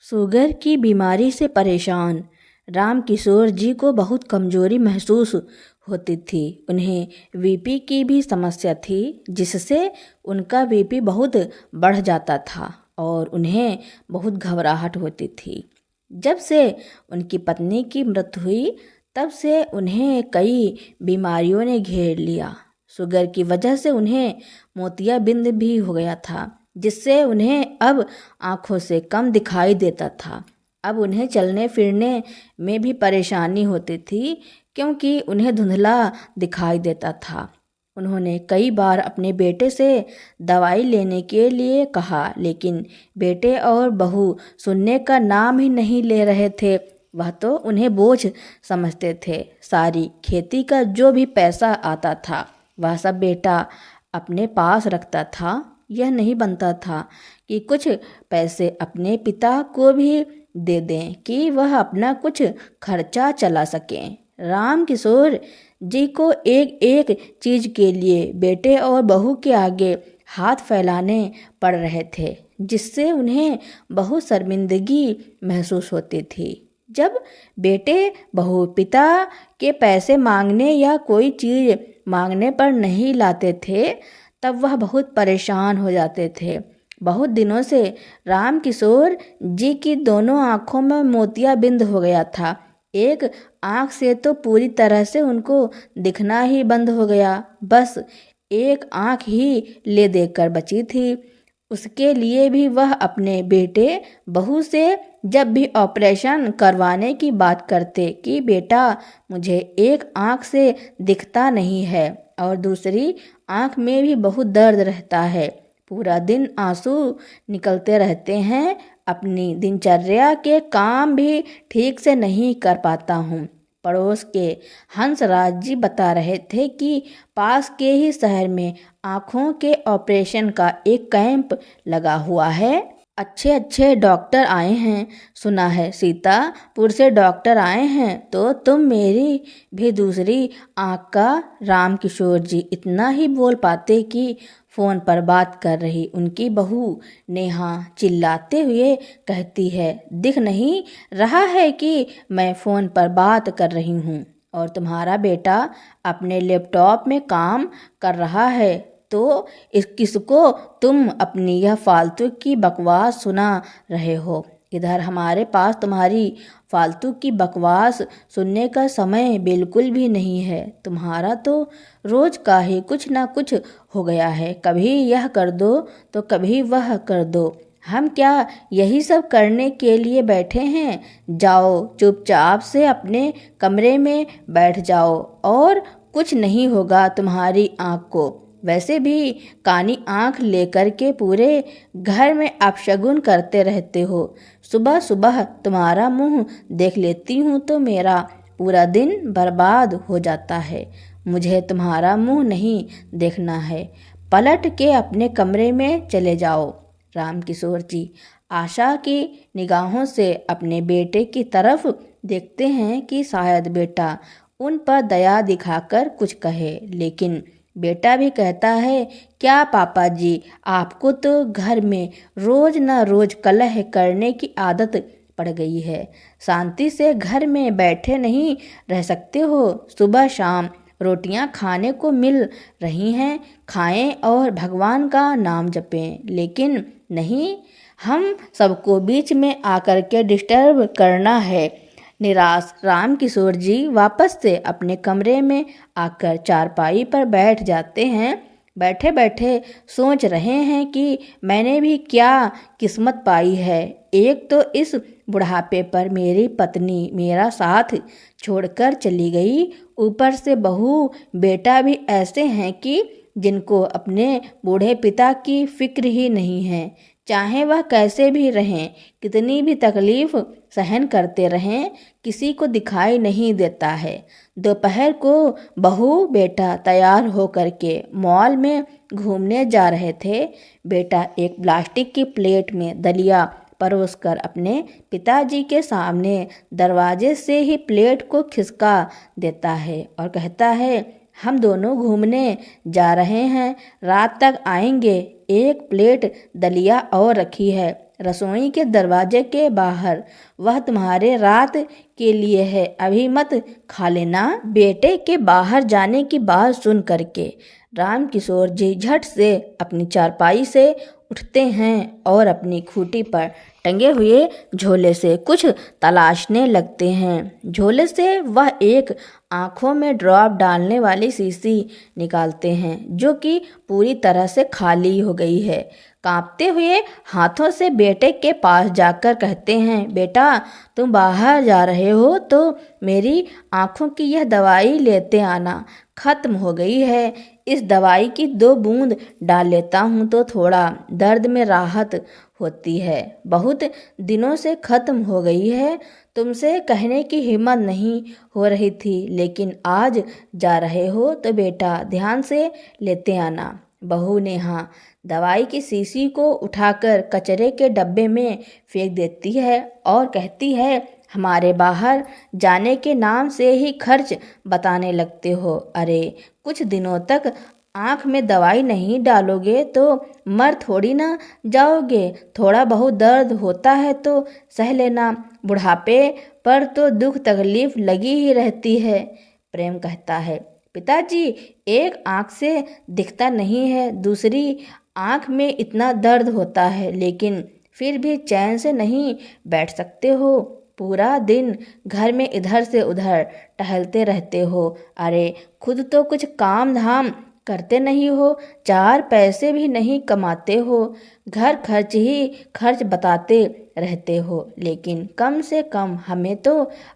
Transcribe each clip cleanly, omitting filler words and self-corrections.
Sugar की बीमारी से परेशान राम किशोर जी को बहुत कमजोरी महसूस होती थी। उन्हें बीपी की भी समस्या थी, जिससे उनका बीपी बहुत बढ़ जाता था और उन्हें बहुत घबराहट होती थी। जब से उनकी पत्नी की मृत्यु हुई, तब से उन्हें कई बीमारियों ने घेर लिया। शुगर की वजह से उन्हें मोतियाबिंद भी हो गया था, जिससे उन्हें अब आंखों से कम दिखाई देता था। अब उन्हें चलने फिरने में भी परेशानी होती थी, क्योंकि उन्हें धुंधला दिखाई देता था। उन्होंने कई बार अपने बेटे से दवाई लेने के लिए कहा, लेकिन बेटे और बहू सुनने का नाम ही नहीं ले रहे थे। वह तो उन्हें बोझ समझते थे। सारी खेती का जो भी पैसा आता था, वह सब बेटा अपने पास रखता था। यह नहीं बनता था कि कुछ पैसे अपने पिता को भी दे दें कि वह अपना कुछ खर्चा चला सकें। राम किशोर जी को एक एक चीज के लिए बेटे और बहू के आगे हाथ फैलाने पड़ रहे थे, जिससे उन्हें बहुत शर्मिंदगी महसूस होती थी। जब बेटे बहू पिता के पैसे मांगने या कोई चीज मांगने पर नहीं लाते थे, तब वह बहुत परेशान हो जाते थे। बहुत दिनों से राम किशोर जी की दोनों आंखों में मोतियाबिंद हो गया था। एक आंख से तो पूरी तरह से उनको दिखना ही बंद हो गया। बस एक आंख ही ले देकर बची थी। उसके लिए भी वह अपने बेटे बहू से जब भी ऑपरेशन करवाने की बात करते कि बेटा, मुझे एक आंख से दिखता नहीं है और दूसरी आंख में भी बहुत दर्द रहता है, पूरा दिन आंसू निकलते रहते हैं, अपनी दिनचर्या के काम भी ठीक से नहीं कर पाता हूँ। पड़ोस के हंसराज जी बता रहे थे कि पास के ही शहर में आँखों के ऑपरेशन का एक कैंप लगा हुआ है। अच्छे अच्छे डॉक्टर आए हैं। सुना है सीतापुर से डॉक्टर आए हैं, तो तुम मेरी भी दूसरी आँख का। राम किशोर जी इतना ही बोल पाते कि फ़ोन पर बात कर रही उनकी बहू नेहा चिल्लाते हुए कहती है, दिख नहीं रहा है कि मैं फ़ोन पर बात कर रही हूँ और तुम्हारा बेटा अपने लैपटॉप में काम कर रहा है, तो किसको तुम अपनी यह फालतू की बकवास सुना रहे हो? इधर हमारे पास तुम्हारी फालतू की बकवास सुनने का समय बिल्कुल भी नहीं है। तुम्हारा तो रोज का ही कुछ ना कुछ हो गया है। कभी यह कर दो तो कभी वह कर दो। हम क्या यही सब करने के लिए बैठे हैं? जाओ चुपचाप से अपने कमरे में बैठ जाओ और कुछ नहीं होगा तुम्हारी आँख को। वैसे भी कानी आँख लेकर के पूरे घर में अपशगुन करते रहते हो। सुबह सुबह तुम्हारा मुंह देख लेती हूँ तो मेरा पूरा दिन बर्बाद हो जाता है। मुझे तुम्हारा मुंह नहीं देखना है। पलट के अपने कमरे में चले जाओ। राम किशोर जी आशा की निगाहों से अपने बेटे की तरफ देखते हैं कि शायद बेटा उन पर दया दिखाकर कुछ कहे, लेकिन बेटा भी कहता है, क्या पापा जी, आपको तो घर में रोज न रोज कलह करने की आदत पड़ गई है। शांति से घर में बैठे नहीं रह सकते हो? सुबह शाम रोटियां खाने को मिल रही हैं, खाएं और भगवान का नाम जपें। लेकिन नहीं, हम सबको बीच में आकर के डिस्टर्ब करना है। निराश राम किशोर जी वापस से अपने कमरे में आकर चारपाई पर बैठ जाते हैं। बैठे बैठे सोच रहे हैं कि मैंने भी क्या किस्मत पाई है। एक तो इस बुढ़ापे पर मेरी पत्नी मेरा साथ छोड़कर चली गई, ऊपर से बहू बेटा भी ऐसे हैं कि जिनको अपने बूढ़े पिता की फिक्र ही नहीं है। चाहे वह कैसे भी रहें, कितनी भी तकलीफ सहन करते रहें, किसी को दिखाई नहीं देता है। दोपहर को बहू बेटा तैयार होकर के मॉल में घूमने जा रहे थे। बेटा एक प्लास्टिक की प्लेट में दलिया परोसकर अपने पिताजी के सामने दरवाजे से ही प्लेट को खिसका देता है और कहता है, हम दोनों घूमने जा रहे हैं, रात तक आएंगे। एक प्लेट दलिया और रखी है, रसोई के दरवाजे के बाहर। वह तुम्हारे रात के लिए है, अभी मत खा लेना। बेटे के बाहर जाने की बात सुन करके राम किशोर जी झट से अपनी चारपाई से उठते हैं और अपनी खूंटी पर टंगे हुए झोले से कुछ तलाशने लगते हैं। झोले से वह एक आँखों में ड्रॉप डालने वाली शीशी निकालते हैं जो कि पूरी तरह से खाली हो गई है। कांपते हुए हाथों से बेटे के पास जाकर कहते हैं, बेटा तुम बाहर जा रहे हो तो मेरी आँखों की यह दवाई लेते आना, खत्म हो गई है। इस दवाई की 2 बूंद डाल लेता हूँ तो थोड़ा दर्द में राहत होती है। बहुत दिनों से खत्म हो गई है। तुमसे कहने की हिम्मत नहीं हो रही थी, लेकिन आज जा रहे हो तो बेटा ध्यान से लेते आना। बहू नेहा दवाई की शीशी को उठाकर कचरे के डब्बे में फेंक देती है और कहती है, हमारे बाहर जाने के नाम से ही खर्च बताने लगते हो। अरे कुछ दिनों तक आँख में दवाई नहीं डालोगे तो मर थोड़ी ना जाओगे। थोड़ा बहुत दर्द होता है तो सह लेना, बुढ़ापे पर तो दुख तकलीफ लगी ही रहती है। प्रेम कहता है, पिताजी एक आँख से दिखता नहीं है, दूसरी आँख में इतना दर्द होता है, लेकिन फिर भी चैन से नहीं बैठ सकते हो। पूरा दिन घर में इधर से उधर टहलते रहते हो। अरे खुद तो कुछ काम धाम करते नहीं हो, 4 पैसे भी नहीं कमाते हो, घर खर्च ही खर्च बताते रहते हो। लेकिन कम से कम हमें तो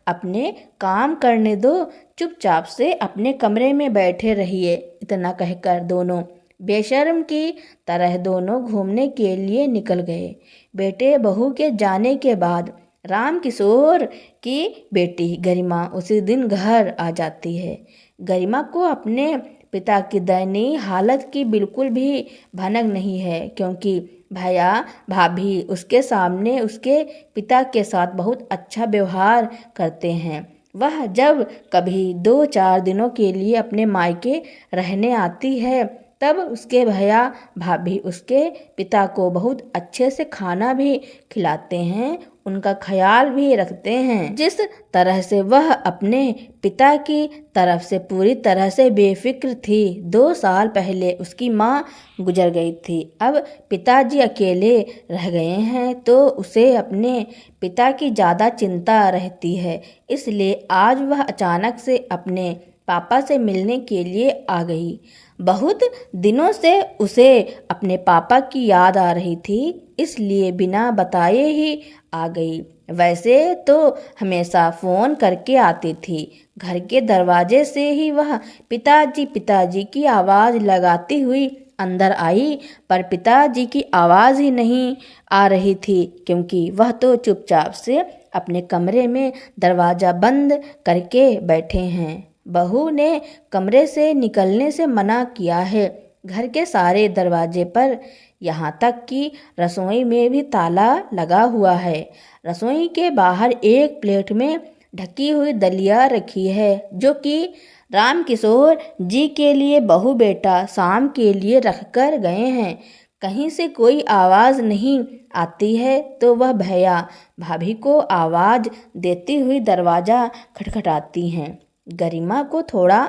अपने काम करने दो, चुपचाप से अपने कमरे में बैठे रहिए। इतना कहकर दोनों बेशर्म की तरह दोनों घूमने के लिए निकल गए। बेटे बहू के जाने के बाद राम किशोर की बेटी गरिमा उसी दिन घर आ जाती है। गरिमा को अपने पिता की दयनीय हालत की बिल्कुल भी भनक नहीं है, क्योंकि भैया भाभी उसके सामने उसके पिता के साथ बहुत अच्छा व्यवहार करते हैं। वह जब कभी 2-4 दिनों के लिए अपने मायके रहने आती है तब उसके भैया भाभी उसके पिता को बहुत अच्छे से खाना भी खिलाते हैं, उनका ख्याल भी रखते हैं। जिस तरह से वह अपने पिता की तरफ से पूरी तरह से बेफिक्र थी। 2 साल पहले उसकी माँ गुजर गई थी, अब पिताजी अकेले रह गए हैं तो उसे अपने पिता की ज़्यादा चिंता रहती है। इसलिए आज वह अचानक से अपने पापा से मिलने के लिए आ गई। बहुत दिनों से उसे अपने पापा की याद आ रही थी, इसलिए बिना बताए ही आ गई। वैसे तो हमेशा फ़ोन करके आती थी। घर के दरवाजे से ही वह पिताजी पिताजी की आवाज़ लगाती हुई अंदर आई, पर पिताजी की आवाज़ ही नहीं आ रही थी, क्योंकि वह तो चुपचाप से अपने कमरे में दरवाज़ा बंद करके बैठे हैं। बहू ने कमरे से निकलने से मना किया है। घर के सारे दरवाजे पर, यहाँ तक कि रसोई में भी ताला लगा हुआ है। रसोई के बाहर एक प्लेट में ढकी हुई दलिया रखी है जो कि राम किशोर जी के लिए बहू बेटा शाम के लिए रख कर गए हैं। कहीं से कोई आवाज़ नहीं आती है तो वह भैया भाभी को आवाज़ देती हुई दरवाज़ा खटखटाती हैं। गरिमा को थोड़ा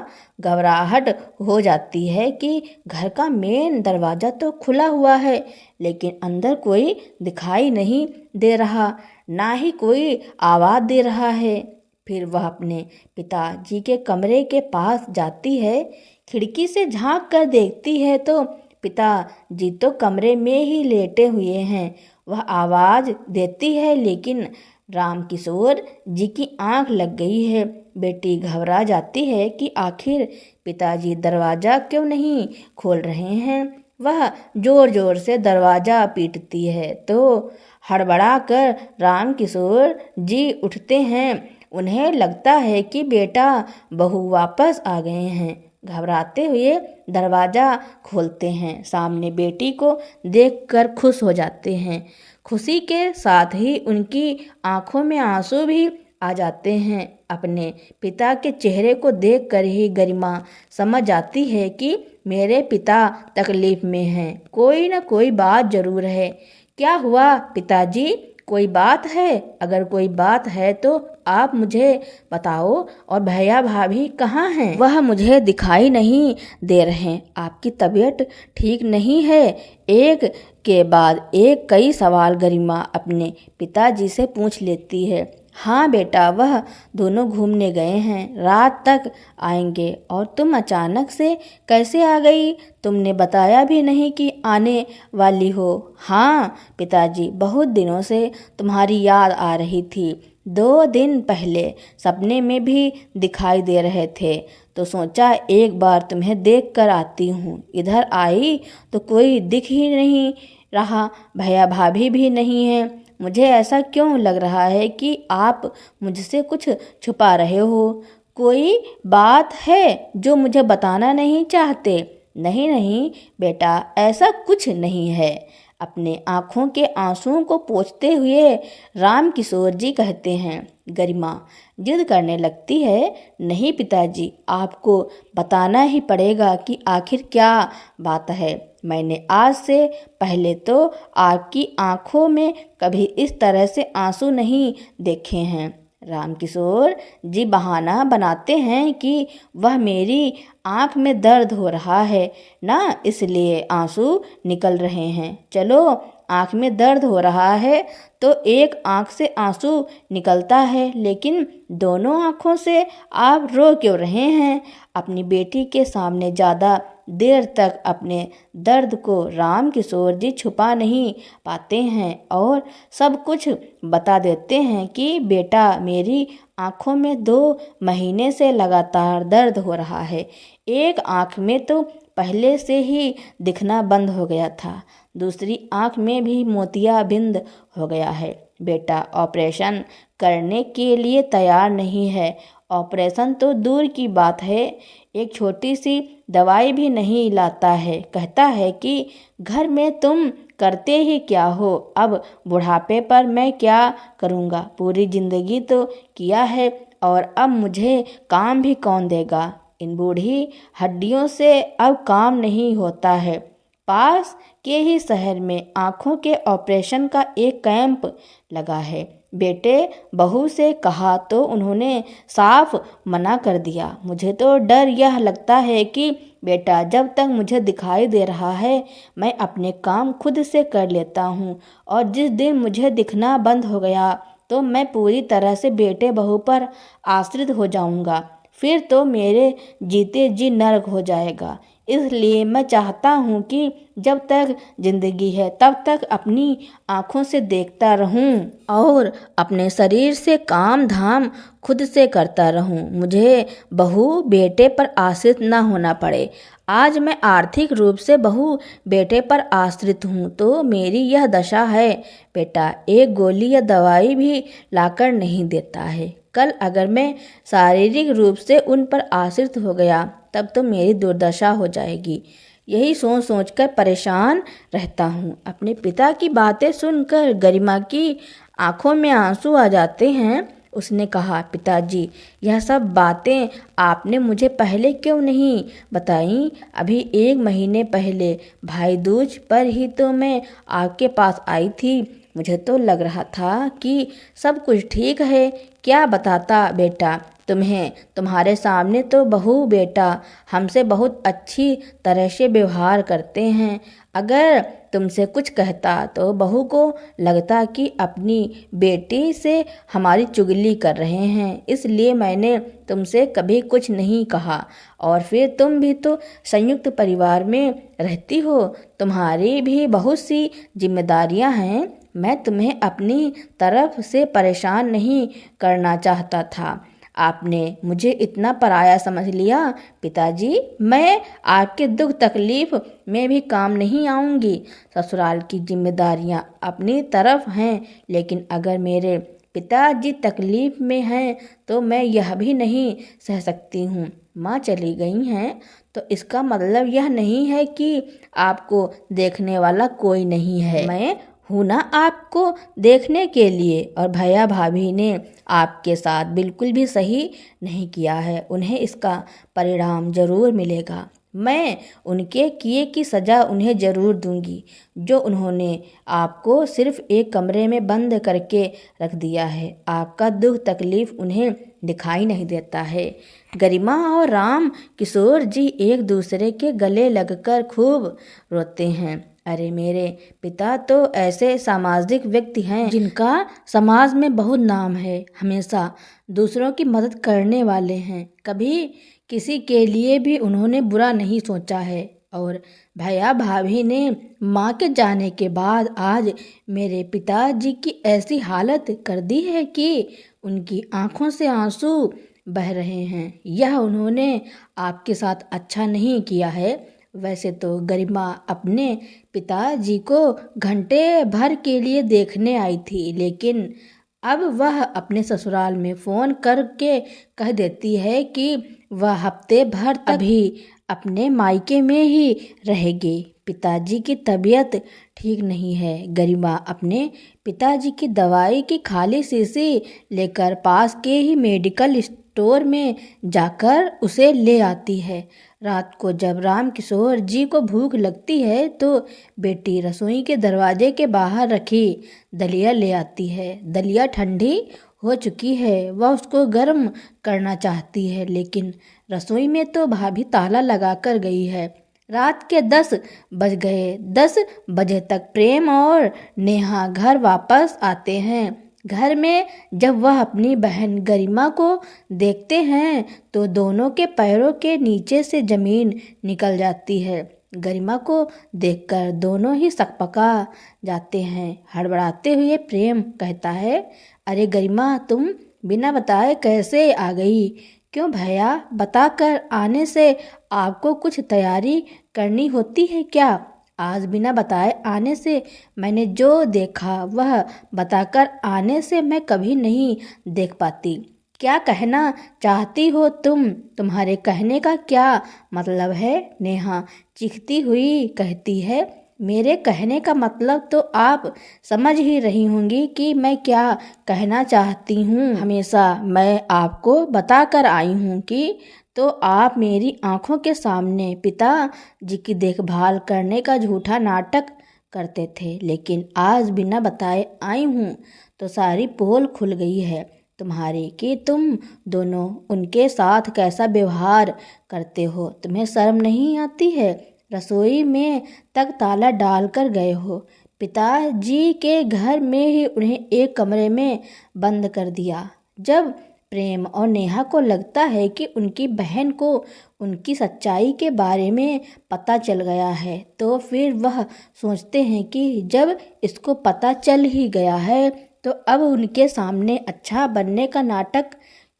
घबराहट हो जाती है कि घर का मेन दरवाज़ा तो खुला हुआ है, लेकिन अंदर कोई दिखाई नहीं दे रहा, ना ही कोई आवाज़ दे रहा है। फिर वह अपने पिताजी के कमरे के पास जाती है। खिड़की से झांक कर देखती है तो पिताजी तो कमरे में ही लेटे हुए हैं। वह आवाज़ देती है, लेकिन राम किशोर जी की आंख लग गई है। बेटी घबरा जाती है कि आखिर पिताजी दरवाज़ा क्यों नहीं खोल रहे हैं। वह ज़ोर ज़ोर से दरवाज़ा पीटती है तो हड़बड़ा कर राम किशोर जी उठते हैं। उन्हें लगता है कि बेटा बहू वापस आ गए हैं। घबराते हुए दरवाज़ा खोलते हैं, सामने बेटी को देखकर खुश हो जाते हैं। खुशी के साथ ही उनकी आंखों में आंसू भी आ जाते हैं। अपने पिता के चेहरे को देखकर ही गरिमा समझ जाती है कि मेरे पिता तकलीफ में हैं, कोई ना कोई बात ज़रूर है, क्या हुआ पिताजी, कोई बात है? अगर कोई बात है तो आप मुझे बताओ। और भैया भाभी कहाँ हैं? वह मुझे दिखाई नहीं दे रहे। आपकी तबीयत ठीक नहीं है? एक के बाद एक कई सवाल गरिमा अपने पिताजी से पूछ लेती है। हाँ बेटा, वह दोनों घूमने गए हैं, रात तक आएंगे। और तुम अचानक से कैसे आ गई? तुमने बताया भी नहीं कि आने वाली हो। हाँ पिताजी, बहुत दिनों से तुम्हारी याद आ रही थी। 2 दिन पहले सपने में भी दिखाई दे रहे थे, तो सोचा एक बार तुम्हें देख कर आती हूँ। इधर आई तो कोई दिख ही नहीं रहा, भैया भाभी भी नहीं है। मुझे ऐसा क्यों लग रहा है कि आप मुझसे कुछ छुपा रहे हो? कोई बात है जो मुझे बताना नहीं चाहते? नहीं नहीं बेटा, ऐसा कुछ नहीं है। अपने आंखों के आंसुओं को पोंछते हुए राम किशोर जी कहते हैं। गरिमा जिद करने लगती है। नहीं पिताजी, आपको बताना ही पड़ेगा कि आखिर क्या बात है। मैंने आज से पहले तो आपकी आंखों में कभी इस तरह से आंसू नहीं देखे हैं। रामकिशोर जी बहाना बनाते हैं कि वह मेरी आंख में दर्द हो रहा है ना, इसलिए आंसू निकल रहे हैं। चलो, आंख में दर्द हो रहा है तो एक आंख से आंसू निकलता है, लेकिन दोनों आंखों से आप रो क्यों रहे हैं? अपनी बेटी के सामने ज़्यादा देर तक अपने दर्द को राम किशोर जी छुपा नहीं पाते हैं और सब कुछ बता देते हैं कि बेटा, मेरी आंखों में 2 महीने से लगातार दर्द हो रहा है। एक आंख में तो पहले से ही दिखना बंद हो गया था, दूसरी आंख में भी मोतियाबिंद हो गया है। बेटा ऑपरेशन करने के लिए तैयार नहीं है। ऑपरेशन तो दूर की बात है, एक छोटी सी दवाई भी नहीं लाता है। कहता है कि घर में तुम करते ही क्या हो, अब बुढ़ापे पर मैं क्या करूँगा? पूरी जिंदगी तो किया है और अब मुझे काम भी कौन देगा? इन बूढ़ी हड्डियों से अब काम नहीं होता है। पास के ही शहर में आँखों के ऑपरेशन का एक कैंप लगा है। बेटे बहू से कहा तो उन्होंने साफ मना कर दिया। मुझे तो डर यह लगता है कि बेटा, जब तक मुझे दिखाई दे रहा है मैं अपने काम खुद से कर लेता हूँ, और जिस दिन मुझे दिखना बंद हो गया तो मैं पूरी तरह से बेटे बहू पर आश्रित हो जाऊँगा। फिर तो मेरे जीते जी नर्क हो जाएगा। इसलिए मैं चाहता हूँ कि जब तक जिंदगी है तब तक अपनी आँखों से देखता रहूं और अपने शरीर से काम धाम खुद से करता रहूं। मुझे बहू बेटे पर आश्रित न होना पड़े। आज मैं आर्थिक रूप से बहू बेटे पर आश्रित हूँ तो मेरी यह दशा है। बेटा एक गोली या दवाई भी लाकर नहीं देता है। कल अगर मैं शारीरिक रूप से उन पर आश्रित हो गया तब तो मेरी दुर्दशा हो जाएगी। यही सोच सोचकर परेशान रहता हूँ। अपने पिता की बातें सुनकर गरिमा की आंखों में आंसू आ जाते हैं। उसने कहा, पिताजी यह सब बातें आपने मुझे पहले क्यों नहीं बताई? अभी 1 महीने पहले भाई दूज पर ही तो मैं आपके पास आई थी। मुझे तो लग रहा था कि सब कुछ ठीक है। क्या बताता बेटा तुम्हें? तुम्हारे सामने तो बहू बेटा हमसे बहुत अच्छी तरह से व्यवहार करते हैं। अगर तुमसे कुछ कहता तो बहू को लगता कि अपनी बेटी से हमारी चुगली कर रहे हैं, इसलिए मैंने तुमसे कभी कुछ नहीं कहा। और फिर तुम भी तो संयुक्त परिवार में रहती हो, तुम्हारी भी बहुत सी जिम्मेदारियां हैं। मैं तुम्हें अपनी तरफ से परेशान नहीं करना चाहता था। आपने मुझे इतना पराया समझ लिया। पिताजी मैं आपके दुख तकलीफ में भी काम नहीं आऊँगी। ससुराल की जिम्मेदारियां अपनी तरफ हैं, लेकिन अगर मेरे पिताजी तकलीफ में हैं तो मैं यह भी नहीं सह सकती हूँ। माँ चली गई हैं तो इसका मतलब यह नहीं है कि आपको देखने वाला कोई नहीं है। मैं हूँ ना आपको देखने के लिए। और भैया भाभी ने आपके साथ बिल्कुल भी सही नहीं किया है, उन्हें इसका परिणाम जरूर मिलेगा। मैं उनके किए की सज़ा उन्हें ज़रूर दूंगी जो उन्होंने आपको सिर्फ एक कमरे में बंद करके रख दिया है। आपका दुख तकलीफ उन्हें दिखाई नहीं देता है। गरिमा और राम किशोर जी एक दूसरे के गले लगकर खूब रोते हैं। अरे मेरे पिता तो ऐसे सामाजिक व्यक्ति हैं जिनका समाज में बहुत नाम है। हमेशा दूसरों की मदद करने वाले हैं। कभी किसी के लिए भी उन्होंने बुरा नहीं सोचा है। और भैया भाभी ने माँ के जाने के बाद आज मेरे पिताजी की ऐसी हालत कर दी है कि उनकी आंखों से आंसू बह रहे हैं। यह उन्होंने आपके साथ अच्छा नहीं किया है। वैसे तो गरिमा अपने पिताजी को घंटे भर के लिए देखने आई थी, लेकिन अब वह अपने ससुराल में फ़ोन करके कह देती है कि वह हफ्ते भर तक अभी अपने मायके में ही रहेगी। पिताजी की तबीयत ठीक नहीं है। गरिमा अपने पिताजी की दवाई की खाली शीशी लेकर पास के ही मेडिकल स्टोर में जाकर उसे ले आती है। रात को जब राम किशोर जी को भूख लगती है तो बेटी रसोई के दरवाजे के बाहर रखी दलिया ले आती है। दलिया ठंडी हो चुकी है। वह उसको गर्म करना चाहती है, लेकिन रसोई में तो भाभी ताला लगा कर गई है। रात के 10 बज गए। 10 बजे तक प्रेम और नेहा घर वापस आते हैं। घर में जब वह अपनी बहन गरिमा को देखते हैं तो दोनों के पैरों के नीचे से ज़मीन निकल जाती है। गरिमा को देखकर दोनों ही सकपका जाते हैं। हड़बड़ाते हुए प्रेम कहता है, अरे गरिमा, तुम बिना बताए कैसे आ गई? क्यों भैया, बताकर आने से आपको कुछ तैयारी करनी होती है क्या? आज बिना बताए आने से मैंने जो देखा वह बताकर आने से मैं कभी नहीं देख पाती। क्या कहना चाहती हो तुम? तुम्हारे कहने का क्या मतलब है? नेहा चीखती हुई कहती है, मेरे कहने का मतलब तो आप समझ ही रही होंगी कि मैं क्या कहना चाहती हूँ। हमेशा मैं आपको बताकर आई हूँ कि तो आप मेरी आंखों के सामने पिताजी की देखभाल करने का झूठा नाटक करते थे, लेकिन आज बिना बताए आई हूँ तो सारी पोल खुल गई है तुम्हारी कि तुम दोनों उनके साथ कैसा व्यवहार करते हो। तुम्हें शर्म नहीं आती है? रसोई में तक ताला डाल कर गए हो। पिताजी के घर में ही उन्हें एक कमरे में बंद कर दिया। जब प्रेम और नेहा को लगता है कि उनकी बहन को उनकी सच्चाई के बारे में पता चल गया है, तो फिर वह सोचते हैं कि जब इसको पता चल ही गया है तो अब उनके सामने अच्छा बनने का नाटक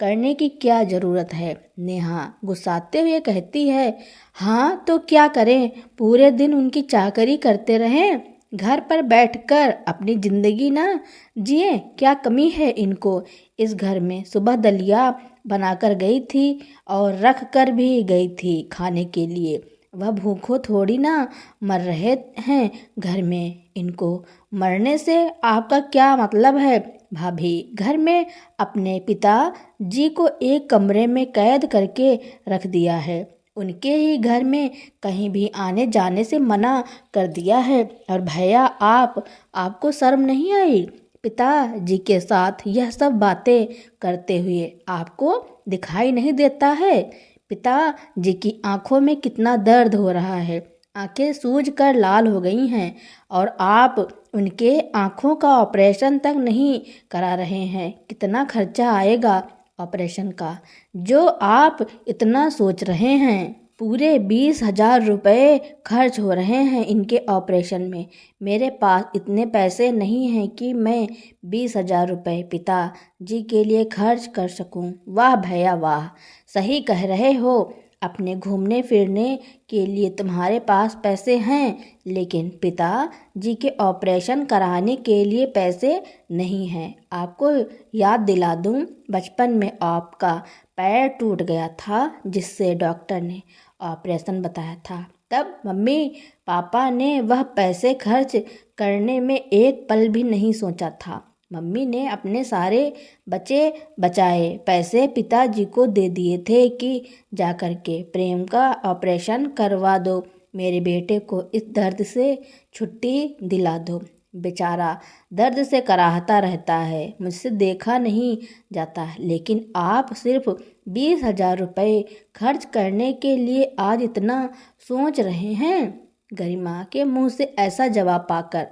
करने की क्या ज़रूरत है। नेहा गुस्साते हुए कहती है, हाँ तो क्या करें, पूरे दिन उनकी चाकरी करते रहें, घर पर बैठकर अपनी ज़िंदगी ना जिए? क्या कमी है इनको? इस घर में सुबह दलिया बनाकर गई थी और रख कर भी गई थी खाने के लिए। वह भूखों थोड़ी ना मर रहे हैं घर में। इनको मरने से आपका क्या मतलब है भाभी? घर में अपने पिताजी को एक कमरे में कैद करके रख दिया है। उनके ही घर में कहीं भी आने जाने से मना कर दिया है। और भैया, आपको शर्म नहीं आई पिताजी के साथ यह सब बातें करते हुए? आपको दिखाई नहीं देता है पिताजी की आंखों में कितना दर्द हो रहा है? आंखें सूज कर लाल हो गई हैं और आप उनके आंखों का ऑपरेशन तक नहीं करा रहे हैं। कितना खर्चा आएगा ऑपरेशन का जो आप इतना सोच रहे हैं? पूरे 20,000 रुपये खर्च हो रहे हैं इनके ऑपरेशन में। मेरे पास इतने पैसे नहीं हैं कि मैं 20,000 रुपये पिताजी के लिए खर्च कर सकूं। वाह भैया वाह, सही कह रहे हो। अपने घूमने फिरने के लिए तुम्हारे पास पैसे हैं, लेकिन पिताजी के ऑपरेशन कराने के लिए पैसे नहीं हैं। आपको याद दिला दूं, बचपन में आपका पैर टूट गया था जिससे डॉक्टर ने ऑपरेशन बताया था। तब मम्मी पापा ने वह पैसे खर्च करने में एक पल भी नहीं सोचा था। मम्मी ने अपने सारे बचे बचाए पैसे पिताजी को दे दिए थे कि जाकर के प्रेम का ऑपरेशन करवा दो, मेरे बेटे को इस दर्द से छुट्टी दिला दो। बेचारा दर्द से कराहता रहता है, मुझसे देखा नहीं जाता, लेकिन आप सिर्फ 20,000 रुपये खर्च करने के लिए आज इतना सोच रहे हैं। गरिमा के मुंह से ऐसा जवाब पाकर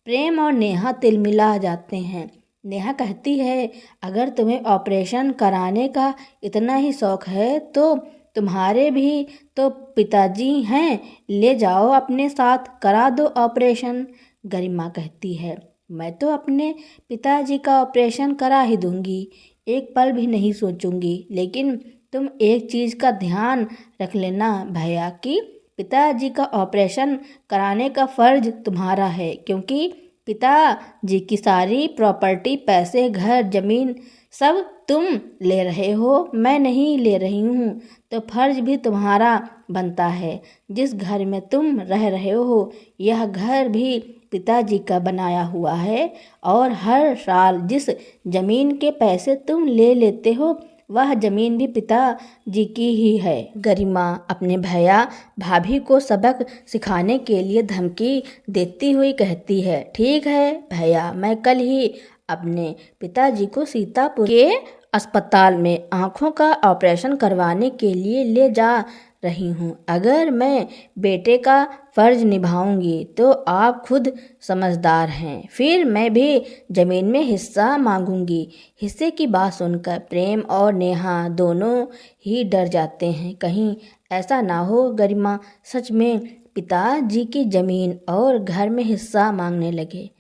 प्रेम और नेहा तिलमिला जाते हैं। नेहा कहती है, अगर तुम्हें ऑपरेशन कराने का इतना ही शौक है तो तुम्हारे भी तो पिताजी हैं, ले जाओ अपने साथ, करा दो ऑपरेशन। गरिमा कहती है, मैं तो अपने पिताजी का ऑपरेशन करा ही दूंगी, एक पल भी नहीं सोचूंगी, लेकिन तुम एक चीज़ का ध्यान रख लेना भैया कि पिताजी का ऑपरेशन कराने का फ़र्ज तुम्हारा है, क्योंकि पिताजी की सारी प्रॉपर्टी, पैसे, घर, ज़मीन सब तुम ले रहे हो, मैं नहीं ले रही हूँ, तो फ़र्ज भी तुम्हारा बनता है। जिस घर में तुम रह रहे हो यह घर भी पिताजी का बनाया हुआ है, और हर साल जिस ज़मीन के पैसे तुम ले लेते हो वह ज़मीन भी पिताजी की ही है। गरिमा अपने भैया भाभी को सबक सिखाने के लिए धमकी देती हुई कहती है, ठीक है भैया, मैं कल ही अपने पिताजी को सीतापुर के अस्पताल में आँखों का ऑपरेशन करवाने के लिए ले जा रही हूँ। अगर मैं बेटे का फ़र्ज निभाऊंगी तो आप खुद समझदार हैं, फिर मैं भी ज़मीन में हिस्सा मांगूंगी। हिस्से की बात सुनकर प्रेम और नेहा दोनों ही डर जाते हैं, कहीं ऐसा ना हो गरिमा सच में पिताजी की ज़मीन और घर में हिस्सा मांगने लगे।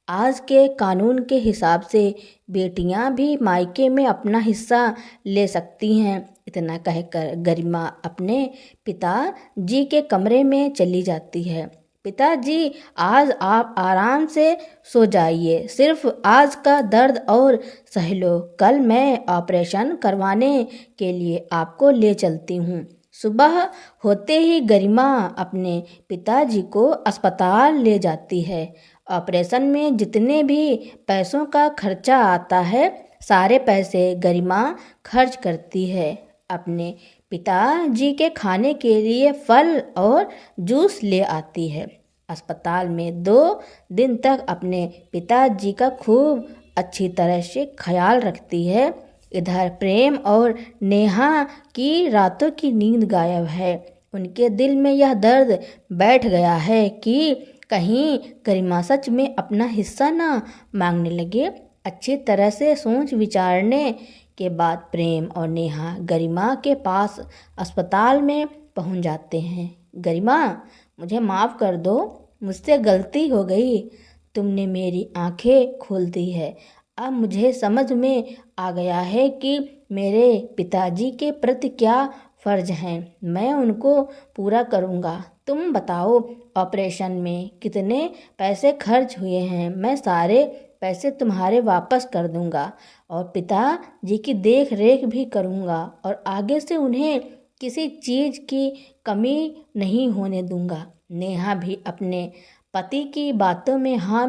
आज के कानून के हिसाब से बेटियां भी मायके में अपना हिस्सा ले सकती हैं। इतना कहकर गरिमा अपने पिताजी के कमरे में चली जाती है। पिताजी, आज आप आराम से सो जाइए, सिर्फ आज का दर्द और सह लो, कल मैं ऑपरेशन करवाने के लिए आपको ले चलती हूँ। सुबह होते ही गरिमा अपने पिताजी को अस्पताल ले जाती है। ऑपरेशन में जितने भी पैसों का खर्चा आता है सारे पैसे गरिमा खर्च करती है। अपने पिताजी के खाने के लिए फल और जूस ले आती है। अस्पताल में 2 दिन तक अपने पिताजी का खूब अच्छी तरह से ख्याल रखती है। इधर प्रेम और नेहा की रातों की नींद गायब है। उनके दिल में यह दर्द बैठ गया है कि कहीं गरिमा सच में अपना हिस्सा ना मांगने लगे। अच्छी तरह से सोच विचारने के बाद प्रेम और नेहा गरिमा के पास अस्पताल में पहुंच जाते हैं। गरिमा, मुझे माफ़ कर दो, मुझसे गलती हो गई, तुमने मेरी आंखें खोल दी है। अब मुझे समझ में आ गया है कि मेरे पिताजी के प्रति क्या फ़र्ज हैं, मैं उनको पूरा करूँगा। तुम बताओ ऑपरेशन में कितने पैसे खर्च हुए हैं, मैं सारे पैसे तुम्हारे वापस कर दूँगा और पिताजी की देख रेख भी करूँगा और आगे से उन्हें किसी चीज़ की कमी नहीं होने दूँगा। नेहा भी अपने पति की बातों में हाँ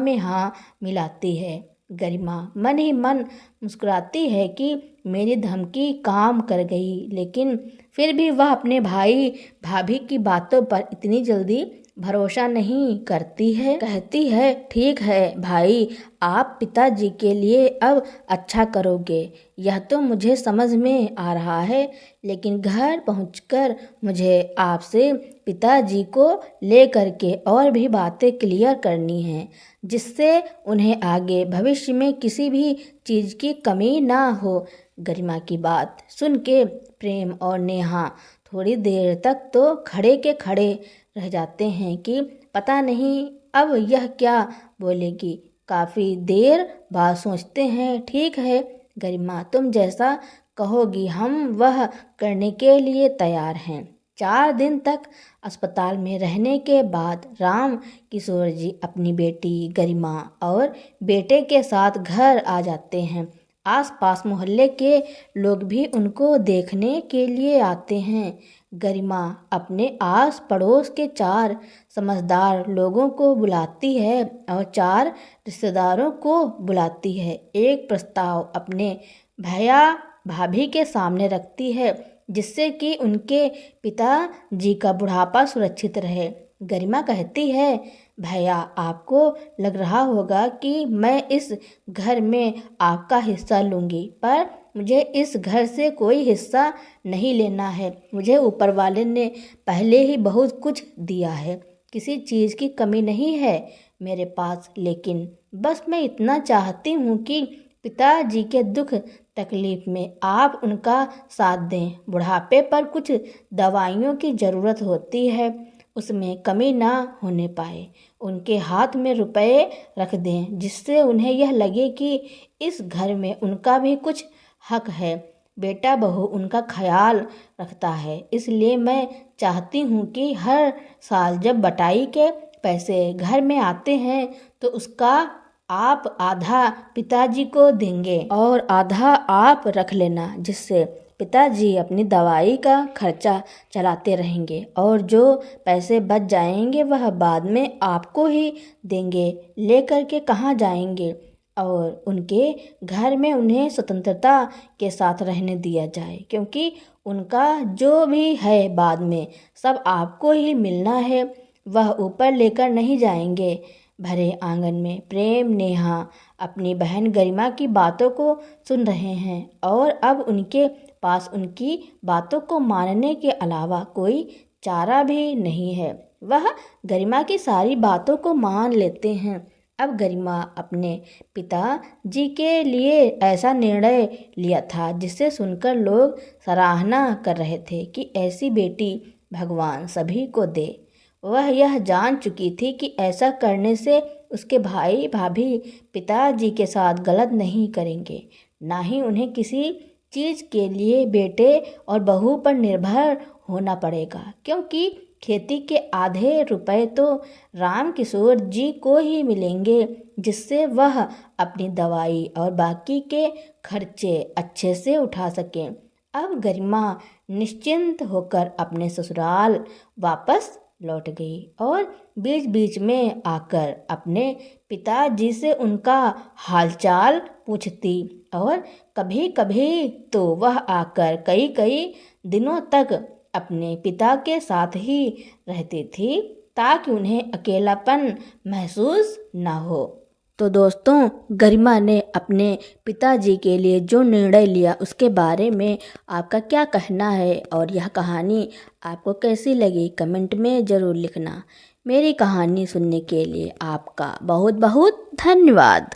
मिलाती है। गरिमा मन ही मन मुस्कुराती है कि मेरी धमकी काम कर गई, लेकिन फिर भी वह अपने भाई भाभी की बातों पर इतनी जल्दी भरोसा नहीं करती है। कहती है, ठीक है भाई, आप पिताजी के लिए अब अच्छा करोगे, यह तो मुझे समझ में आ रहा है, लेकिन घर पहुंचकर मुझे आपसे पिताजी को ले करके और भी बातें क्लियर करनी हैं, जिससे उन्हें आगे भविष्य में किसी भी चीज़ की कमी ना हो। गरिमा की बात सुन के प्रेम और नेहा थोड़ी देर तक तो खड़े के खड़े रह जाते हैं कि पता नहीं अब यह क्या बोलेगी। काफ़ी देर बाद सोचते हैं, ठीक है गरिमा, तुम जैसा कहोगी हम वह करने के लिए तैयार हैं। 4 दिन तक अस्पताल में रहने के बाद राम किशोर जी अपनी बेटी गरिमा और बेटे के साथ घर आ जाते हैं। आसपास मोहल्ले के लोग भी उनको देखने के लिए आते हैं। गरिमा अपने आस पड़ोस के 4 समझदार लोगों को बुलाती है और 4 रिश्तेदारों को बुलाती है। एक प्रस्ताव अपने भैया भाभी के सामने रखती है, जिससे कि उनके पिताजी का बुढ़ापा सुरक्षित रहे। गरिमा कहती है, भैया, आपको लग रहा होगा कि मैं इस घर में आपका हिस्सा लूँगी, पर मुझे इस घर से कोई हिस्सा नहीं लेना है। मुझे ऊपर वाले ने पहले ही बहुत कुछ दिया है, किसी चीज़ की कमी नहीं है मेरे पास। लेकिन बस मैं इतना चाहती हूँ कि पिताजी के दुख तकलीफ में आप उनका साथ दें। बुढ़ापे पर कुछ दवाइयों की ज़रूरत होती है, उसमें कमी ना होने पाए। उनके हाथ में रुपए रख दें, जिससे उन्हें यह लगे कि इस घर में उनका भी कुछ हक है। बेटा बहू उनका ख्याल रखता है, इसलिए मैं चाहती हूँ कि हर साल जब बटाई के पैसे घर में आते हैं तो उसका आप आधा पिताजी को देंगे और आधा आप रख लेना, जिससे पिताजी अपनी दवाई का खर्चा चलाते रहेंगे और जो पैसे बच जाएंगे वह बाद में आपको ही देंगे। लेकर के कहाँ जाएंगे? और उनके घर में उन्हें स्वतंत्रता के साथ रहने दिया जाए, क्योंकि उनका जो भी है बाद में सब आपको ही मिलना है, वह ऊपर लेकर नहीं जाएंगे। भरे आंगन में प्रेम नेहा अपनी बहन गरिमा की बातों को सुन रहे हैं और अब उनके पास उनकी बातों को मानने के अलावा कोई चारा भी नहीं है। वह गरिमा की सारी बातों को मान लेते हैं। अब गरिमा अपने पिताजी के लिए ऐसा निर्णय लिया था जिसे सुनकर लोग सराहना कर रहे थे कि ऐसी बेटी भगवान सभी को दे। वह यह जान चुकी थी कि ऐसा करने से उसके भाई भाभी पिताजी के साथ गलत नहीं करेंगे, ना ही उन्हें किसी चीज़ के लिए बेटे और बहू पर निर्भर होना पड़ेगा, क्योंकि खेती के आधे रुपए तो राम किशोर जी को ही मिलेंगे, जिससे वह अपनी दवाई और बाकी के खर्चे अच्छे से उठा सकें। अब गरिमा निश्चिंत होकर अपने ससुराल वापस लौट गई और बीच बीच में आकर अपने पिताजी से उनका हालचाल पूछती और कभी कभी तो वह आकर कई कई दिनों तक अपने पिता के साथ ही रहती थी, ताकि उन्हें अकेलापन महसूस ना हो। तो दोस्तों, गरिमा ने अपने पिताजी के लिए जो निर्णय लिया उसके बारे में आपका क्या कहना है और यह कहानी आपको कैसी लगी कमेंट में ज़रूर लिखना। मेरी कहानी सुनने के लिए आपका बहुत बहुत धन्यवाद।